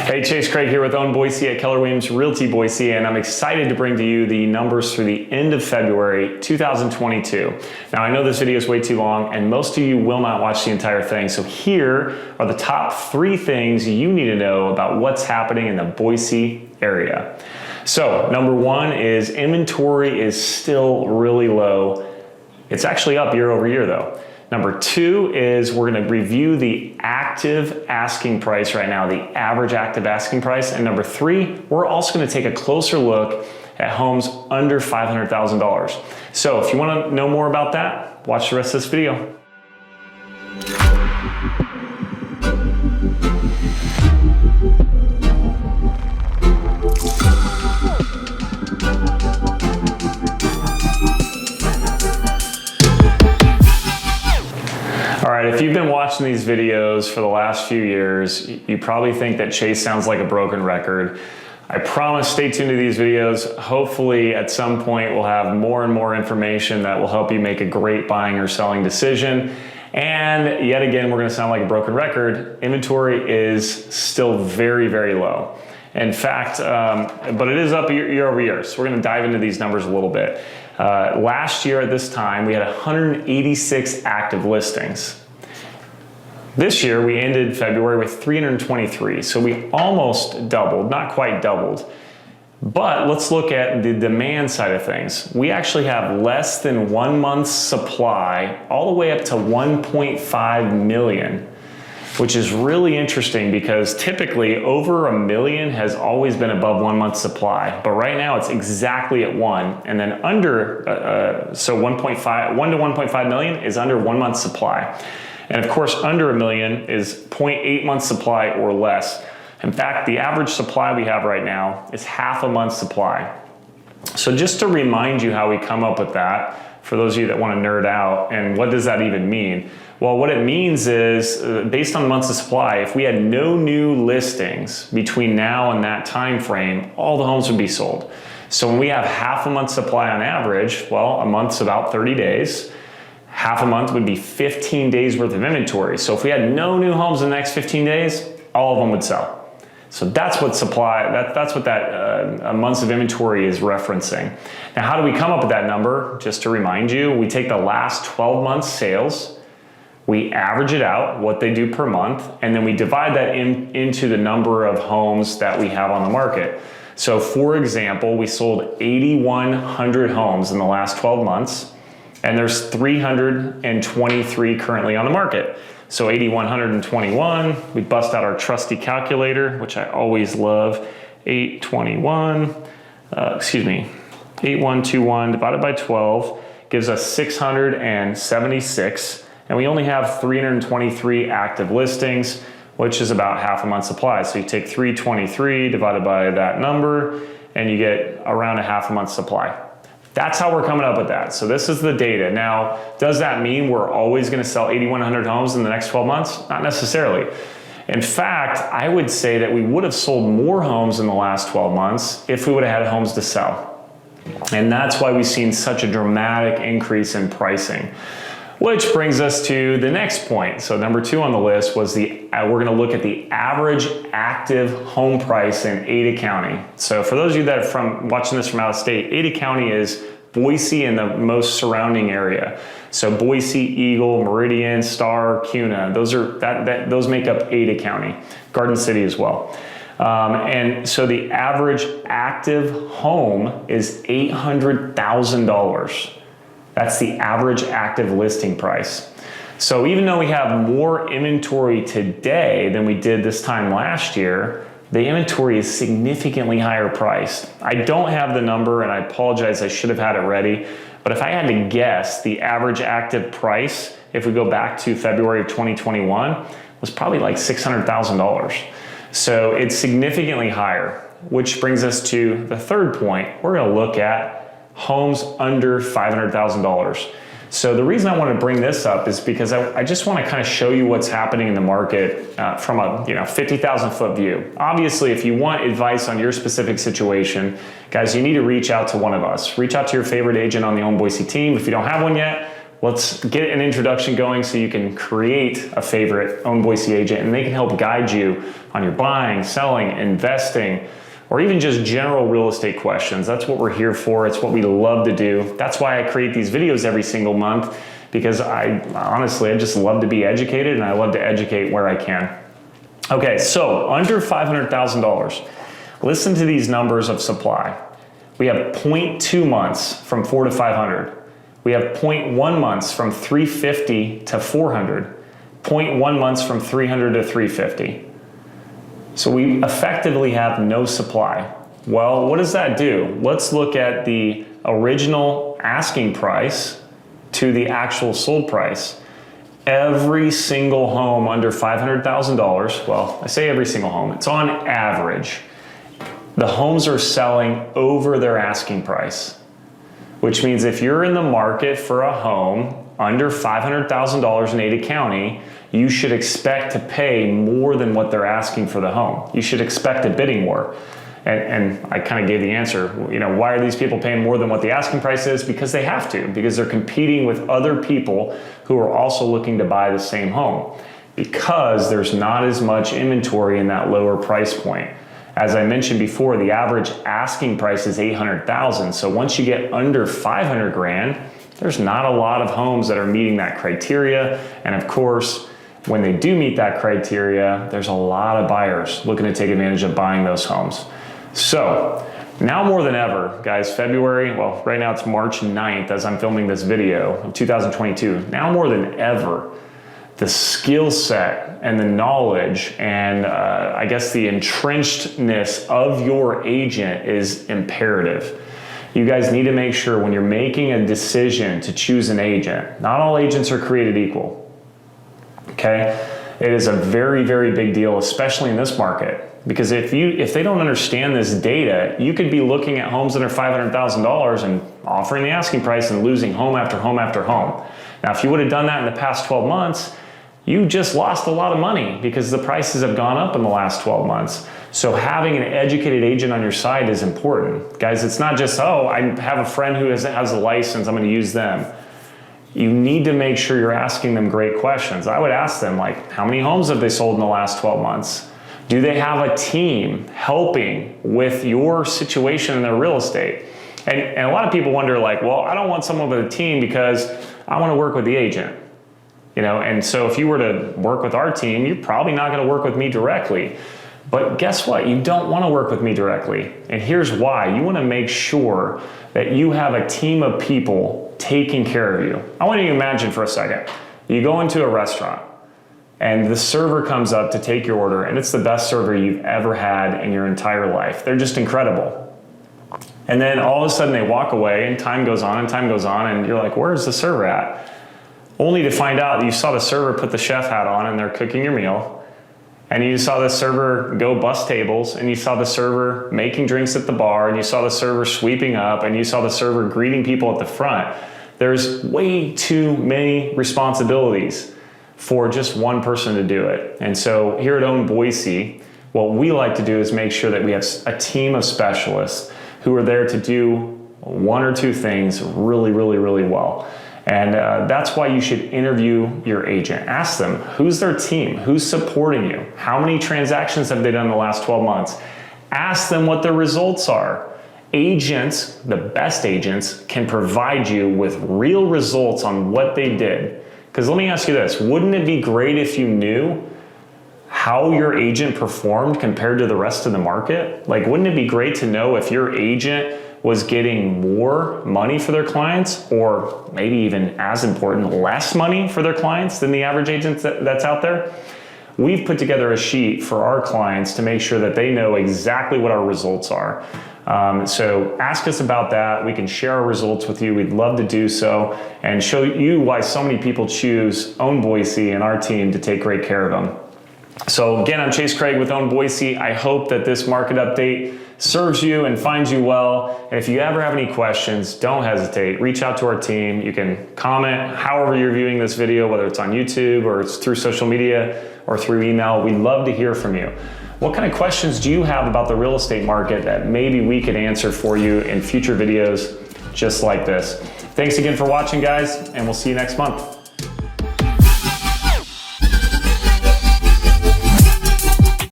Hey, Chase Craig here with Own Boise at Keller Williams Realty Boise, and I'm excited to bring to you the numbers for the end of February 2022. Now, I know this video is way too long, and most of you will not watch the entire thing, so here are the top 3 things you need to know about what's happening in the Boise area. So, number 1 is inventory is still really low. It's actually up year over year, though. Number 2 is we're going to review the active asking price right now, the average active asking price. And number 3, we're also going to take a closer look at homes under $500,000. So if you want to know more about that, watch the rest of this video. If you've been watching these videos for the last few years, you probably think that Chase sounds like a broken record. I promise, stay tuned to these videos. Hopefully at some point we'll have more and more information that will help you make a great buying or selling decision. And yet again, we're gonna sound like a broken record. Inventory is still very, very low. In fact, but it is up year over year. So we're gonna dive into these numbers a little bit. Last year at this time, we had 186 active listings. This year, we ended February with 323, so we almost doubled, not quite doubled. But let's look at the demand side of things. We actually have less than 1 month's supply, all the way up to 1.5 million, which is really interesting because typically over 1 million has always been above 1 month's supply. But right now it's exactly at 1, and then under, so 1 to 1.5 million is under 1 month's supply. And of course, under 1 million is 0.8 months supply or less. In fact, the average supply we have right now is half a month's supply. So just to remind you how we come up with that, for those of you that want to nerd out, and what does that even mean? Well, what it means is, based on months of supply, if we had no new listings between now and that time frame, all the homes would be sold. So when we have half a month's supply on average, well, a month's about 30 days. Half a month would be 15 days worth of inventory. So if we had no new homes in the next 15 days, all of them would sell. So that's what that's what that months of inventory is referencing. Now, how do we come up with that number? Just to remind you, we take the last 12 months sales, we average it out, what they do per month, and then we divide that into the number of homes that we have on the market. So for example, we sold 8,100 homes in the last 12 months. And there's 323 currently on the market. So 8,121, we bust out our trusty calculator, which I always love. 8121 divided by 12 gives us 676. And we only have 323 active listings, which is about half a month's supply. So you take 323 divided by that number, and you get around a half a month's supply. That's how we're coming up with that. So this is the data. Now, does that mean we're always gonna sell 8,100 homes in the next 12 months? Not necessarily. In fact, I would say that we would have sold more homes in the last 12 months if we would have had homes to sell. And that's why we've seen such a dramatic increase in pricing. Which brings us to the next point. So number 2 on the list was we're gonna look at the average active home price in Ada County. So for those of you that are watching this from out of state, Ada County is Boise and the most surrounding area. So Boise, Eagle, Meridian, Star, Cuna, those make up Ada County, Garden City as well. And so the average active home is $800,000. That's the average active listing price. So even though we have more inventory today than we did this time last year, the inventory is significantly higher priced. I don't have the number, and I apologize, I should have had it ready. But if I had to guess, the average active price, if we go back to February of 2021, was probably like $600,000. So it's significantly higher, which brings us to the third point. We're gonna look at homes under $500,000. So the reason I want to bring this up is because I just want to kind of show you what's happening in the market from a 50,000 foot view. Obviously, if you want advice on your specific situation, guys, you need to reach out to one of us. Reach out to your favorite agent on the Own Boise team. If you don't have one yet, let's get an introduction going so you can create a favorite Own Boise agent, and they can help guide you on your buying, selling, investing, or even just general real estate questions. That's what we're here for. It's what we love to do. That's why I create these videos every single month, because I just love to be educated, and I love to educate where I can. Okay, so under $500,000, listen to these numbers of supply. We have 0.2 months from 4 to 500. We have 0.1 months from 350 to 400. 0.1 months from 300 to 350. So we effectively have no supply. Well, what does that do? Let's look at the original asking price to the actual sold price. Every single home under $500,000, well, I say every single home, it's on average, the homes are selling over their asking price, which means if you're in the market for a home under $500,000 in Ada County, you should expect to pay more than what they're asking for the home. You should expect a bidding war. And I kind of gave the answer. Why are these people paying more than what the asking price is? Because they have to, because they're competing with other people who are also looking to buy the same home, because there's not as much inventory in that lower price point. As I mentioned before, the average asking price is $800,000. So once you get under 500 grand, there's not a lot of homes that are meeting that criteria. And of course, when they do meet that criteria, there's a lot of buyers looking to take advantage of buying those homes. So now more than ever, guys, February, well, right now it's March 9th as I'm filming this video of 2022. Now more than ever, the skill set and the knowledge and I guess the entrenchedness of your agent is imperative. You guys need to make sure when you're making a decision to choose an agent, not all agents are created equal, okay? It is a very, very big deal, especially in this market. Because if they don't understand this data, you could be looking at homes under $500,000 and offering the asking price and losing home after home after home. Now, if you would have done that in the past 12 months, you just lost a lot of money because the prices have gone up in the last 12 months. So having an educated agent on your side is important. Guys, it's not just, oh, I have a friend who has a license, I'm gonna use them. You need to make sure you're asking them great questions. I would ask them, like, how many homes have they sold in the last 12 months? Do they have a team helping with your situation in their real estate? And a lot of people wonder, like, well, I don't want someone with a team because I want to work with the agent. And so if you were to work with our team, you're probably not going to work with me directly. But guess what? You don't want to work with me directly. And here's why. You want to make sure that you have a team of people taking care of you. I want you to imagine for a second. You go into a restaurant, and the server comes up to take your order, and it's the best server you've ever had in your entire life. They're just incredible. And then all of a sudden they walk away, and time goes on, and you're like, where's the server at? Only to find out that you saw the server put the chef hat on and they're cooking your meal, and you saw the server go bus tables, and you saw the server making drinks at the bar, and you saw the server sweeping up, and you saw the server greeting people at the front. There's way too many responsibilities for just one person to do it. And so here at Own Boise, what we like to do is make sure that we have a team of specialists who are there to do one or two things really, really, really well. And that's why you should interview your agent. Ask them, who's their team? Who's supporting you? How many transactions have they done in the last 12 months? Ask them what their results are. Agents, the best agents, can provide you with real results on what they did. Because let me ask you this, wouldn't it be great if you knew how your agent performed compared to the rest of the market? Like, wouldn't it be great to know if your agent was getting more money for their clients, or maybe even as important, less money for their clients than the average agent that's out there? We've put together a sheet for our clients to make sure that they know exactly what our results are. So ask us about that. We can share our results with you. We'd love to do so and show you why so many people choose Own Boise and our team to take great care of them. So again, I'm Chase Craig with Own Boise. I hope that this market update serves you and finds you well. And if you ever have any questions, don't hesitate. Reach out to our team. You can comment however you're viewing this video, whether it's on YouTube or it's through social media or through email. We'd love to hear from you. What kind of questions do you have about the real estate market that maybe we could answer for you in future videos just like this? Thanks again for watching, guys, and we'll see you next month.